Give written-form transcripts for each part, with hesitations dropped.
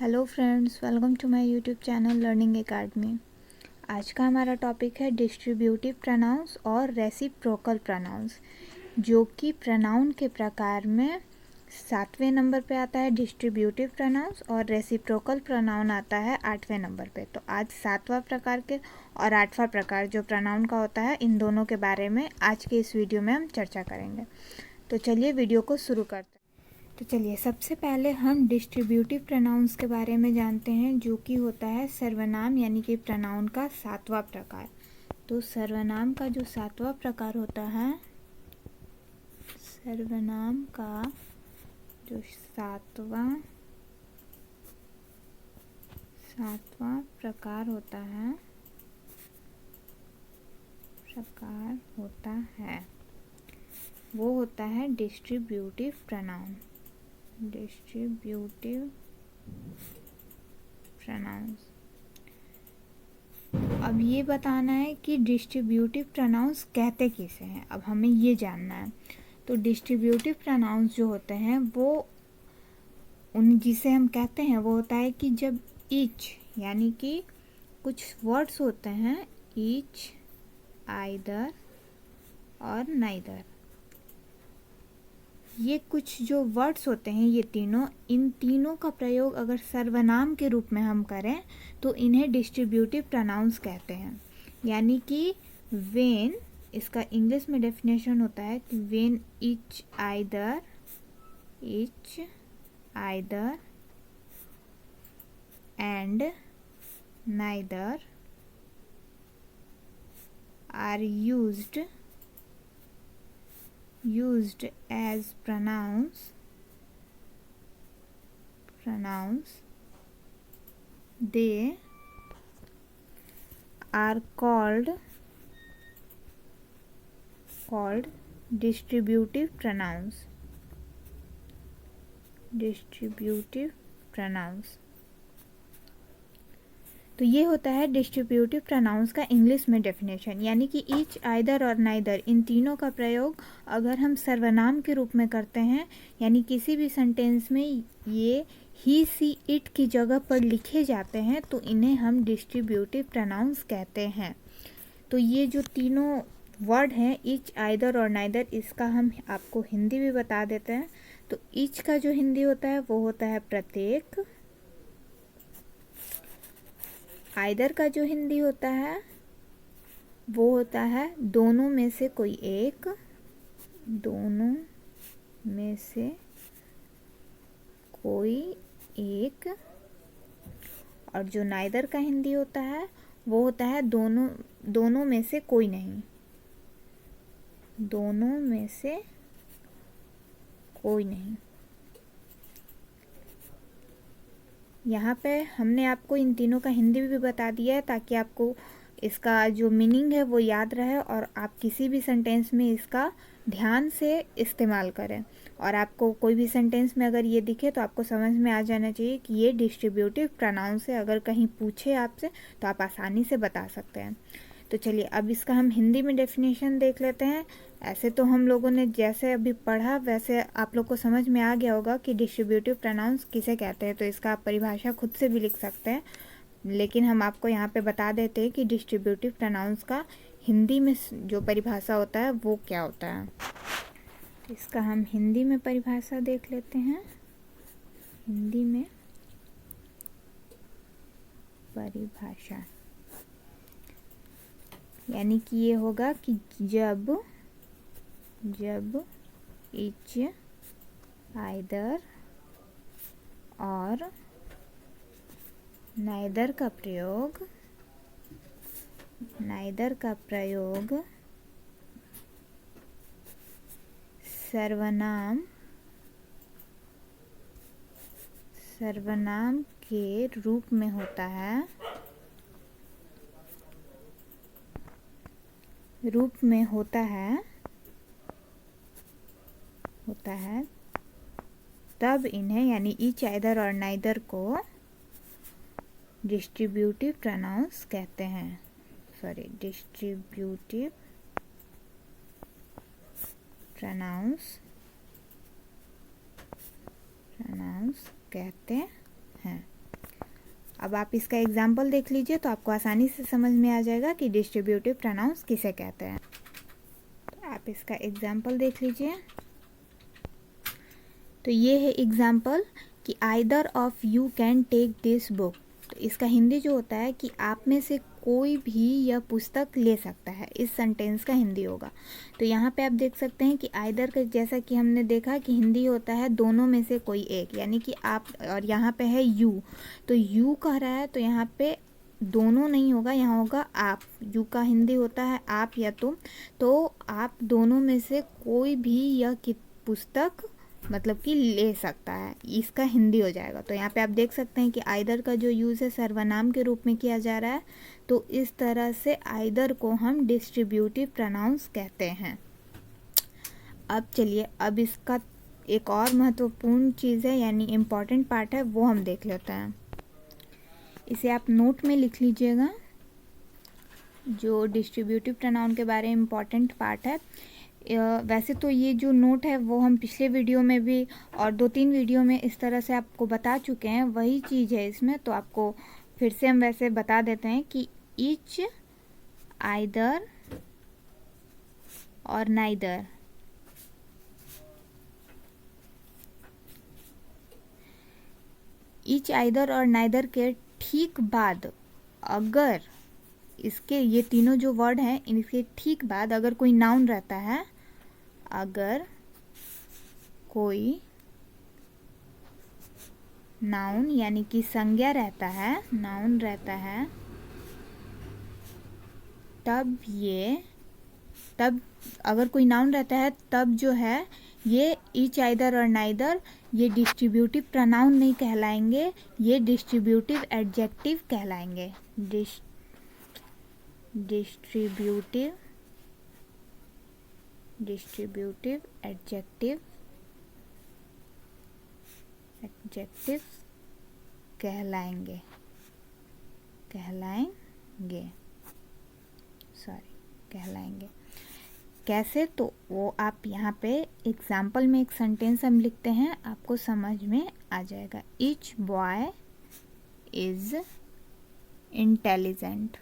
Hello friends, welcome to my YouTube channel learning academy. आज का हमारा टॉपिक है डिस्ट्रीब्यूटिव प्रोनाउंस और रेसिप्रोकल प्रोनाउंस, जो कि प्रोनाउन के प्रकार में 7वें नंबर पे आता है डिस्ट्रीब्यूटिव प्रोनाउंस और रेसिप्रोकल प्रोनाउन आता है 8वें नंबर पे। तो आज 7वां प्रकार के और 8वां प्रकार जो प्रोनाउन का होता है, इन दोनों के बारे में आज के इस वीडियो में हम चर्चा करेंगे। तो चलिए वीडियो को शुरू करते हैं। तो चलिए सबसे पहले हम डिस्ट्रीब्यूटिव प्रोनाउंस के बारे में जानते हैं, जो कि होता है सर्वनाम यानी कि प्रोनाउन का 7वां प्रकार। तो सर्वनाम का जो 7वां प्रकार होता है, सर्वनाम का जो सातवां प्रकार होता है वो होता है डिस्ट्रीब्यूटिव प्रोनाउन। Distributive pronounce. अब ये बताना है कि डिस्ट्रीब्यूटिव प्रोनाउंस कहते किसे हैं, अब हमें ये जानना है। तो डिस्ट्रीब्यूटिव प्रोनाउंस जो होते हैं वो जिसे हम कहते हैं वो होता है कि जब ईच यानी कि कुछ वर्ड्स होते हैं, ईच, आइदर और नाइदर, ये कुछ जो वर्ड्स होते हैं ये तीनों, इन तीनों का प्रयोग अगर सर्वनाम के रूप में हम करें तो इन्हें डिस्ट्रीब्यूटिव प्रोनाउंस कहते हैं। यानी कि व्हेन, इसका इंग्लिश में डेफिनेशन होता है कि when each either and neither are used as pronouns, they are called distributive pronouns. तो ये होता है डिस्ट्रीब्यूटिव प्रोनाउंस का इंग्लिश में डेफिनेशन। यानी कि ईच, आइदर और नाइदर, इन तीनों का प्रयोग अगर हम सर्वनाम के रूप में करते हैं, यानी किसी भी सेंटेंस में ये ही, सी, इट की जगह पर लिखे जाते हैं, तो इन्हें हम डिस्ट्रीब्यूटिव प्रोनाउंस कहते हैं। तो ये जो तीनों वर्ड हैं, ईच, आइदर और नाइदर, इसका हम आपको हिंदी भी बता देते हैं। तो ईच का जो हिंदी होता है वो होता है प्रत्येक। आइदर का जो हिंदी होता है वो होता है दोनों में से कोई एक, दोनों में से कोई एक। और जो नाइदर का हिंदी होता है वो होता है दोनों में से कोई नहीं, दोनों में से कोई नहीं। यहाँ पे हमने आपको इन तीनों का हिंदी भी बता दिया है ताकि आपको इसका जो मीनिंग है वो याद रहे और आप किसी भी सेंटेंस में इसका ध्यान से इस्तेमाल करें। और आपको कोई भी सेंटेंस में अगर ये दिखे तो आपको समझ में आ जाना चाहिए कि ये डिस्ट्रीब्यूटिव प्रोनाउंस है। अगर कहीं पूछे आपसे तो आप आसानी से बता सकते हैं। तो चलिए अब इसका हम हिंदी में डेफिनेशन देख लेते हैं। ऐसे तो हम लोगों ने जैसे अभी पढ़ा वैसे आप लोग को समझ में आ गया होगा कि डिस्ट्रीब्यूटिव प्रोनाउंस किसे कहते हैं। तो इसका आप परिभाषा खुद से भी लिख सकते हैं, लेकिन हम आपको यहाँ पे बता देते हैं कि डिस्ट्रीब्यूटिव प्रोनाउंस का हिंदी में जो परिभाषा होता है वो क्या होता है। इसका हम हिंदी में परिभाषा देख लेते हैं। हिंदी में परिभाषा यानी कि ये होगा कि जब ईच, आइदर और नाइदर का प्रयोग सर्वनाम के रूप में होता है, तब इन्हें यानी ईच, आइदर और नाइदर को डिस्ट्रीब्यूटिव प्रोनाउंस कहते हैं। डिस्ट्रीब्यूटिव प्रोनाउंस कहते हैं। अब आप इसका एग्जाम्पल देख लीजिए तो आपको आसानी से समझ में आ जाएगा कि डिस्ट्रीब्यूटिव प्रोनाउंस किसे कहते हैं। तो आप इसका एग्जाम्पल देख लीजिए। तो ये है एग्जाम्पल कि either of you can take this book. तो इसका हिंदी जो होता है कि आप में से कोई भी यह पुस्तक ले सकता है, इस सेंटेंस का हिंदी होगा। तो यहाँ पे आप देख सकते हैं कि आइदर का, जैसा कि हमने देखा कि हिंदी होता है दोनों में से कोई एक, यानी कि आप, और यहाँ पे है यू, तो यू कह रहा है तो यहाँ पे दोनों नहीं होगा, यहाँ होगा आप। यू का हिंदी होता है आप या तुम, तो आप दोनों में से कोई भी यह पुस्तक मतलब कि ले सकता है, इसका हिंदी हो जाएगा। तो यहाँ पे आप देख सकते हैं कि आइदर का जो यूज़ है सर्वनाम के रूप में किया जा रहा है, तो इस तरह से आइदर को हम डिस्ट्रीब्यूटिव प्रोनाउंस कहते हैं। अब चलिए, अब इसका एक और महत्वपूर्ण चीज़ है, यानी इम्पॉर्टेंट पार्ट है, वो हम देख लेते हैं। इसे आप नोट में लिख लीजिएगा, जो डिस्ट्रीब्यूटिव प्रोनाउन के बारे में इम्पॉर्टेंट पार्ट है। वैसे तो ये जो नोट है वो हम पिछले वीडियो में भी और 2-3 वीडियो में इस तरह से आपको बता चुके हैं, वही चीज़ है इसमें, तो आपको फिर से हम वैसे बता देते हैं कि ईच, आइदर और नाइदर। ईच, आइदर और नाइदर के ठीक बाद, अगर इसके ये तीनों जो वर्ड हैं इनके ठीक बाद अगर कोई नाउन रहता है, अगर कोई नाउन यानी कि संज्ञा रहता है, नाउन रहता है, तब अगर कोई नाउन रहता है तब जो है ये ईच, आइदर और नाइदर ये डिस्ट्रीब्यूटिव प्रोनाउन नहीं कहलाएंगे, ये डिस्ट्रीब्यूटिव एडजेक्टिव कहलाएंगे। डिस्ट्रीब्यूटिव एडजेक्टिव कहलाएंगे। कैसे, तो वो आप यहाँ पे एग्जाम्पल में एक सेंटेंस हम लिखते हैं, आपको समझ में आ जाएगा। Each boy is intelligent.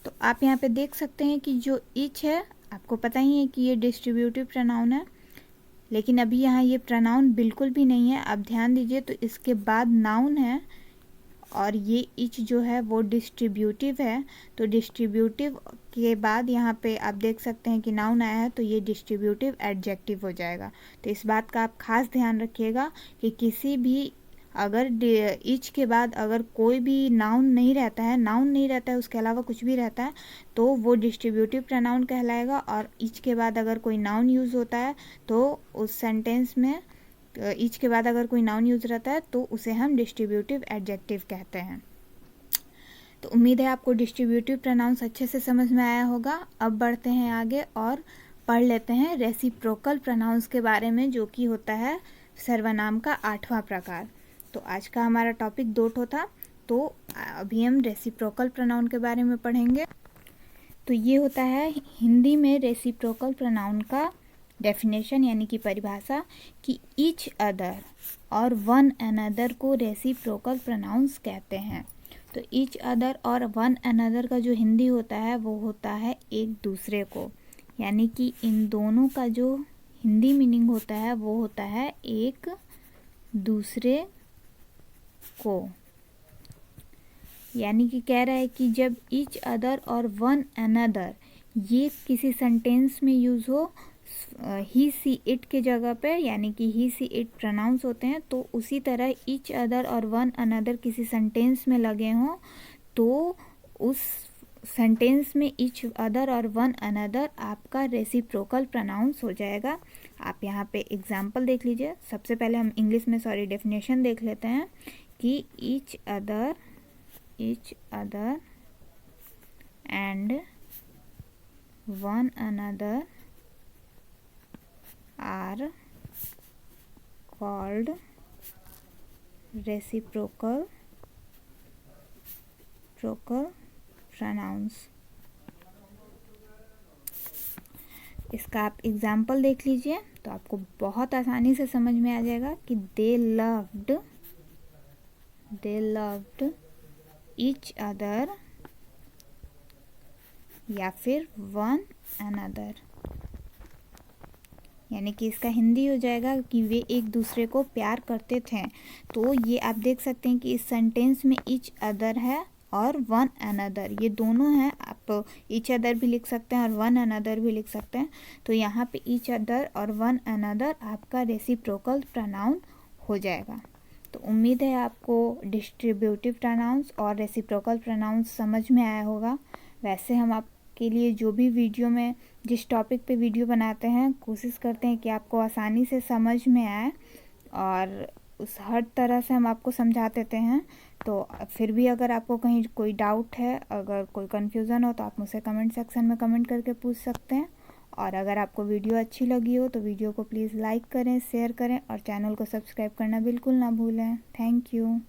तो आप यहाँ पे देख सकते हैं कि जो ईच है, आपको पता ही है कि ये डिस्ट्रीब्यूटिव प्रोनाउन है, लेकिन अभी यहाँ ये प्रोनाउन बिल्कुल भी नहीं है। आप ध्यान दीजिए, तो इसके बाद नाउन है और ये ईच जो है वो डिस्ट्रीब्यूटिव है। तो डिस्ट्रीब्यूटिव के बाद यहाँ पे आप देख सकते हैं कि नाउन आया है, तो ये डिस्ट्रीब्यूटिव एडजेक्टिव हो जाएगा। तो इस बात का आप खास ध्यान रखिएगा कि किसी भी अगर ईच के बाद अगर कोई भी नाउन नहीं रहता है, उसके अलावा कुछ भी रहता है, तो वो डिस्ट्रीब्यूटिव प्रोनाउन कहलाएगा। और ईच के बाद अगर कोई नाउन यूज़ होता है तो उस सेंटेंस में ईच के बाद अगर कोई नाउन यूज़ रहता है तो उसे हम डिस्ट्रीब्यूटिव एडजेक्टिव कहते हैं। तो उम्मीद है आपको डिस्ट्रीब्यूटिव प्रोनाउंस अच्छे से समझ में आया होगा। अब बढ़ते हैं आगे और पढ़ लेते हैं रेसिप्रोकल प्रोनाउंस के बारे में, जो कि होता है सर्वनाम का 8वां प्रकार। तो आज का हमारा टॉपिक 2 था, तो अभी हम रेसिप्रोकल प्रोनाउन के बारे में पढ़ेंगे। तो ये होता है हिंदी में रेसिप्रोकल प्रोनाउन का डेफिनेशन यानी कि परिभाषा, कि ईच अदर और वन अनदर को रेसिप्रोकल प्रोनाउंस कहते हैं। तो ईच अदर और वन अनदर का जो हिंदी होता है वो होता है एक दूसरे को, यानी कि इन दोनों का जो हिंदी मीनिंग होता है वो होता है एक दूसरे को। यानी कि कह रहा है कि जब ईच अदर और वन अनदर ये किसी सेंटेंस में यूज़ हो ही सी इट के जगह पे, यानी कि ही सी इट प्रोनाउंस होते हैं, तो उसी तरह ईच अदर और वन अनदर किसी सेंटेंस में लगे हों तो उस सेंटेंस में ईच अदर और वन अनदर आपका रेसिप्रोकल प्रोनाउंस हो जाएगा। आप यहाँ पे एग्जाम्पल देख लीजिए। सबसे पहले हम इंग्लिश में डेफिनेशन देख लेते हैं कि each other and one another are called reciprocal pronouns। इसका आप एग्जाम्पल देख लीजिए तो आपको बहुत आसानी से समझ में आ जाएगा कि they loved they loved each other या फिर वन अनदर, यानी कि इसका हिंदी हो जाएगा कि वे एक दूसरे को प्यार करते थे। तो ये आप देख सकते हैं कि इस सेंटेंस में ईच अदर है और वन अनदर, ये दोनों हैं। आप ईच अदर भी लिख सकते हैं और वन अनदर भी लिख सकते हैं। तो यहाँ पे ईच अदर और वन अनदर आपका रेसिप्रोकल प्रोनाउन हो जाएगा। तो उम्मीद है आपको डिस्ट्रीब्यूटिव प्रोनाउंस और रेसिप्रोकल प्रोनाउंस समझ में आया होगा। वैसे हम आपके लिए जो भी वीडियो में जिस टॉपिक पे वीडियो बनाते हैं, कोशिश करते हैं कि आपको आसानी से समझ में आए और उस हर तरह से हम आपको समझा देते हैं। तो फिर भी अगर आपको कहीं कोई डाउट है, अगर कोई कन्फ्यूज़न हो, तो आप मुझसे कमेंट सेक्शन में कमेंट करके पूछ सकते हैं। और अगर आपको वीडियो अच्छी लगी हो तो वीडियो को प्लीज़ लाइक करें, शेयर करें और चैनल को सब्सक्राइब करना बिल्कुल ना भूलें। Thank you.